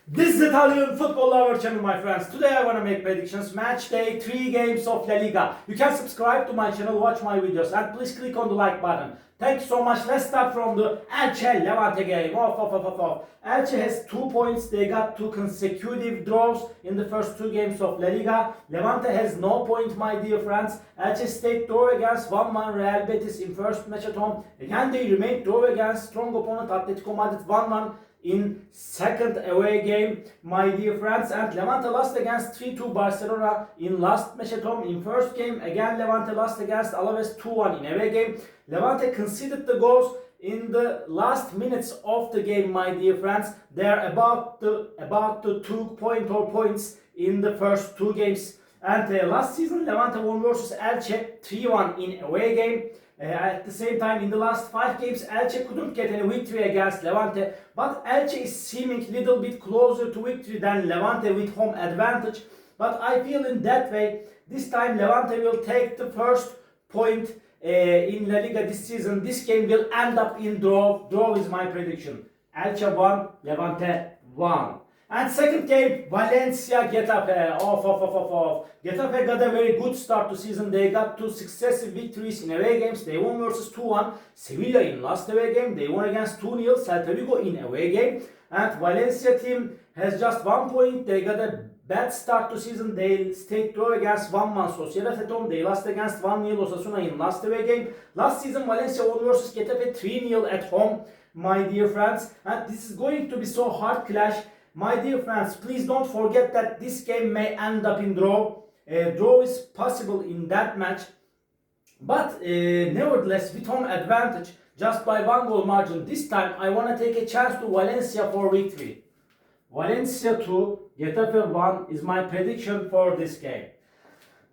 This is Italian football lover channel, my friends. Today I want to make predictions. Match day 3 games of La Liga. You can subscribe to my channel, watch my videos, and please click on the like button. Thank you so much. Let's start from the Elche Levante game. Elche has 2 points. They got 2 consecutive draws in the first 2 games of La Liga. Levante has no point, my dear friends. Elche stayed draw against 1-1 Real Betis in first match at home. Again, they remained draw against strong opponent Atletico Madrid 1-1 in second away game, my dear friends. And Levante lost against 3-2 Barcelona in last match at home. In first game, again Levante lost against Alaves 2-1 in away game. Levante conceded the goals in the last minutes of the game, my dear friends. They are about the 2 points in the first 2 games. And last season Levante won versus Elche 3-1 in away game. At the same time, in the last 5 games, Elche couldn't get any victory against Levante, but Elche is seeming a little bit closer to victory than Levante with home advantage. But I feel in that way, this time Levante will take the first point in La Liga this season. This game will end up in draw. Draw is my prediction. Elche 1, Levante 1. And second game, Valencia Getafe. Getafe got a very good start to season. They got 2 successive victories in away games. They won versus 2-1 Sevilla in last away game. They won against 2-0 Celta Vigo in away game. And Valencia team has just 1 point. They got a bad start to season. They stayed draw against 1-1 Sociedad at home. They lost against 1-0 Osasuna in last away game. Last season Valencia won versus Getafe 3-0 at home, my dear friends. And this is going to be so hard clash. My dear friends, please don't forget that this game may end up in draw. Draw is possible in that match. But nevertheless, with home advantage, just by 1 goal margin, this time I want to take a chance to Valencia for victory. Valencia 2, Getafe 1 is my prediction for this game.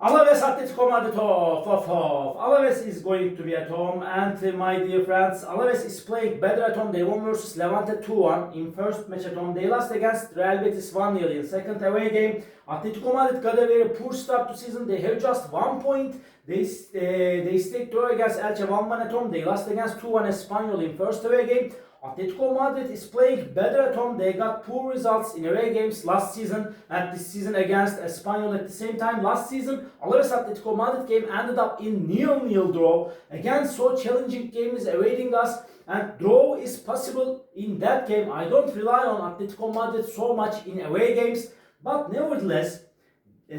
Alaves Atletico Madrid Alaves is going to be at home, and my dear friends, Alaves is playing better at home. They won versus Levante 2-1 in first match at home. They lost against Real Betis 1-0 in second away game. Atletico Madrid got a very poor start to season. They have just 1 point. They stayed draw against Elche 1-1 at home. They lost against 2-1 Espanyol in first away game. Atletico Madrid is playing better at home. They got poor results in away games last season and this season against Espanyol at the same time. Last season, Alaves Atletico Madrid game ended up in 0-0 draw. Again, so challenging game is awaiting us, and draw is possible in that game. I don't rely on Atletico Madrid so much in away games, but nevertheless,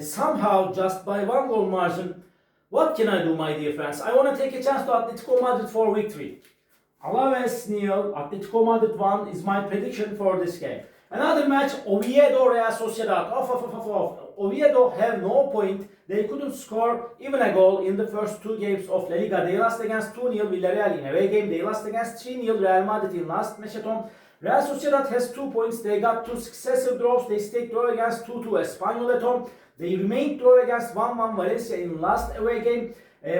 somehow just by 1 goal margin, what can I do, my dear friends? I want to take a chance to Atletico Madrid for victory. Alaves 0, Atletico Madrid 1 is my prediction for this game. Another match, Oviedo Real Sociedad. Oviedo have no point. They couldn't score even a goal in the first 2 games of La Liga. They lost against 2-0 Villarreal in away game. They lost against 3-0 Real Madrid in last match at home. Real Sociedad has 2 points. They got 2 successive draws. They stayed draw against 2-2 Espanyol at home. They remained draw against 1-1 Valencia in last away game.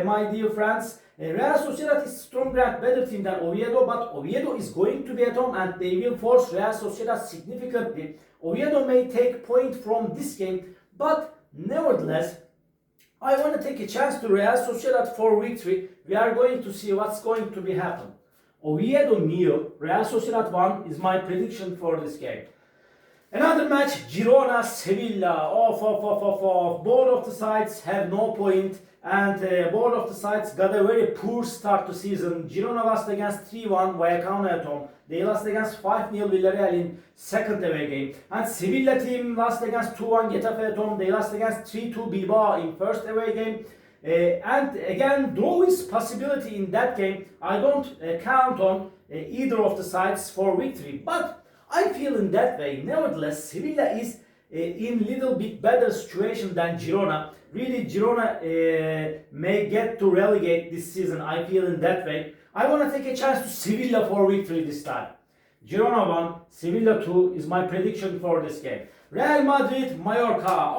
My dear friends, Real Sociedad is stronger and better team than Oviedo, but Oviedo is going to be at home and they will force Real Sociedad significantly. Oviedo may take point from this game, but nevertheless, I want to take a chance to Real Sociedad for victory. We are going to see what's going to be happen. Oviedo 0, Real Sociedad 1 is my prediction for this game. Another match, Girona Sevilla. Both of the sides have no point, and both of the sides got a very poor start to season. Girona lost against 3-1 Vallecano at home. They lost against 5-0 Villarreal in second away game. And Sevilla team lost against 2-1 Getafe at home. They lost against 3-2 Bilbao in first away game. And again, draw is possibility in that game. I don't count on either of the sides for victory, but I feel in that way. Nevertheless, Sevilla is in little bit better situation than Girona. Really, Girona may get to relegate this season. I feel in that way. I want to take a chance to Sevilla for victory this time. Girona 1, Sevilla 2 is my prediction for this game. Real Madrid, Mallorca.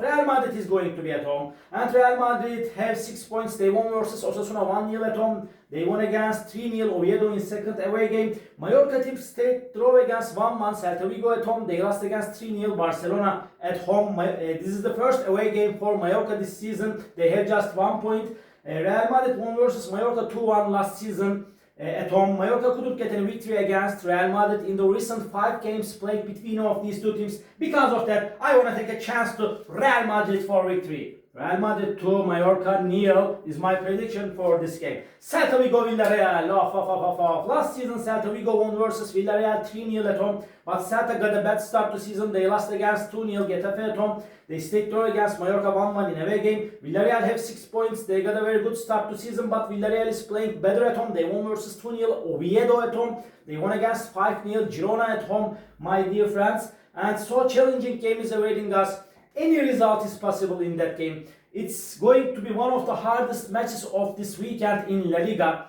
Real Madrid is going to be at home. And Real Madrid have 6 points. They won versus Osasuna 1-0 at home. They won against 3-0 Oviedo in second away game. Mallorca team stayed draw against 1-1 Celta Vigo at home. They lost against 3-0 Barcelona at home. This is the first away game for Mallorca this season. They have just 1 point. Real Madrid won versus Mallorca 2-1 last season. at home. Mallorca couldn't get a victory against Real Madrid in the recent 5 games played between of these two teams. Because of that, I want to take a chance to Real Madrid for victory. Real Madrid 2, Mallorca 0 is my prediction for this game. Celta Vigo Villarreal. Last season Celta Vigo won versus Villarreal 3-0 at home. But Celta got a bad start to season. They lost against 2-0 Getafe at home. They stayed draw against Mallorca 1-1 in away game. Villarreal have 6 points. They got a very good start to season, but Villarreal is playing better at home. They won versus 2-0 Oviedo at home. They won against 5-0 Girona at home, my dear friends. And so challenging game is awaiting us. Any result is possible in that game. It's going to be one of the hardest matches of this weekend in La Liga.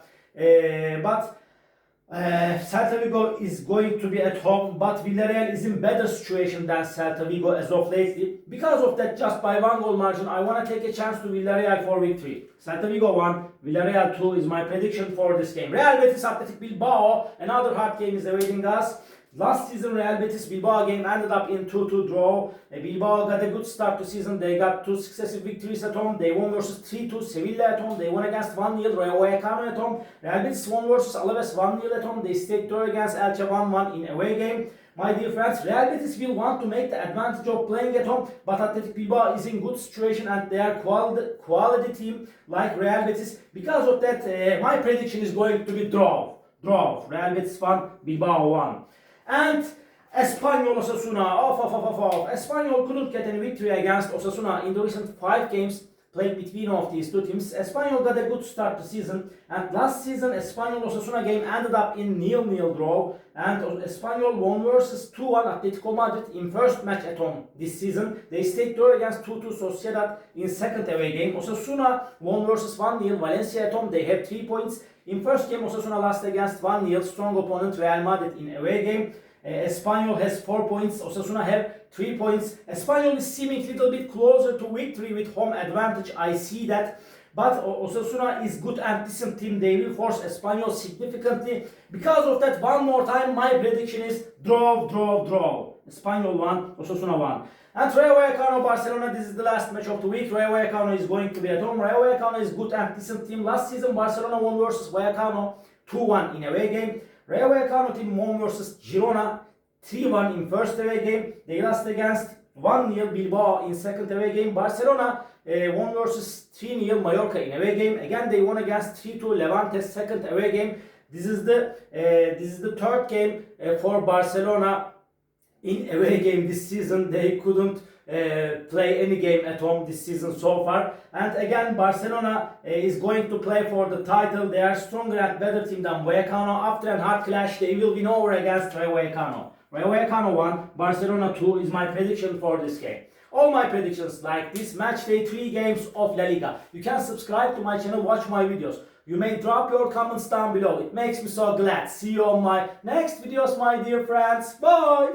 Celta Vigo is going to be at home, but Villarreal is in better situation than Celta Vigo as of lately. Because of that, just by 1 goal margin, I want to take a chance to Villarreal for victory. Celta Vigo 1, Villarreal 2 is my prediction for this game. Real Betis Athletic Bilbao, another hard game is awaiting us. Last season Real Betis Bilbao game ended up in 2-2 draw. Bilbao got a good start to season. They got 2 successive victories at home. They won versus 3-2 Sevilla at home. They won against 1-0 Rayo Vallecano at home. Real Betis won versus Alaves 1-0 at home. They stayed draw against Elche 1-1 in away game. My dear friends, Real Betis will want to make the advantage of playing at home, but Athletic Bilbao is in good situation and they are quality team like Real Betis. Because of that, my prediction is going to be draw. Real Betis 1, Bilbao 1. And Espanyol Osasuna. Espanyol couldn't get any victory against Osasuna in the recent 5 games played between of these two teams. Espanyol got a good start to season, and last season Espanyol Osasuna game ended up in 0-0 draw, and Espanyol won versus 2-1 Atletico Madrid in first match at home this season. They stayed draw against 2-2 Sociedad in second away game. Osasuna won versus 1-0 Valencia at home. They have 3 points. In first game, Osasuna lost against 1-0 strong opponent Real Madrid in away game. Espanyol has 4 points, Osasuna have 3 points. Espanyol is seeming a little bit closer to victory with home advantage, I see that. But Osasuna is good and decent team. They will force Espanyol significantly. Because of that, one more time, my prediction is draw. Espanyol 1, Osasuna 1. And Rayo Vallecano Barcelona, this is the last match of the week. Rayo Vallecano is going to be at home. Rayo Vallecano is good and decent team. Last season Barcelona won versus Vallecano 2-1 in away game. Rayo Vallecano team won versus Girona 3-1 in first away game. They lost against 1-0 Bilbao in second away game. Barcelona won versus 3-0 Mallorca in away game. Again they won against 3-2 Levante second away game. This is the third game for Barcelona in away game this season. They couldn't play any game at home this season so far. And again Barcelona is going to play for the title. They are stronger and better team than Vallecano. After a hard clash they will win over against Rayo Vallecano. Rayo Vallecano 1, Barcelona 2 is my prediction for this game. All my predictions like this match day 3 games of La Liga. You can subscribe to my channel, watch my videos. You may drop your comments down below. It makes me so glad. See you on my next videos, my dear friends. Bye!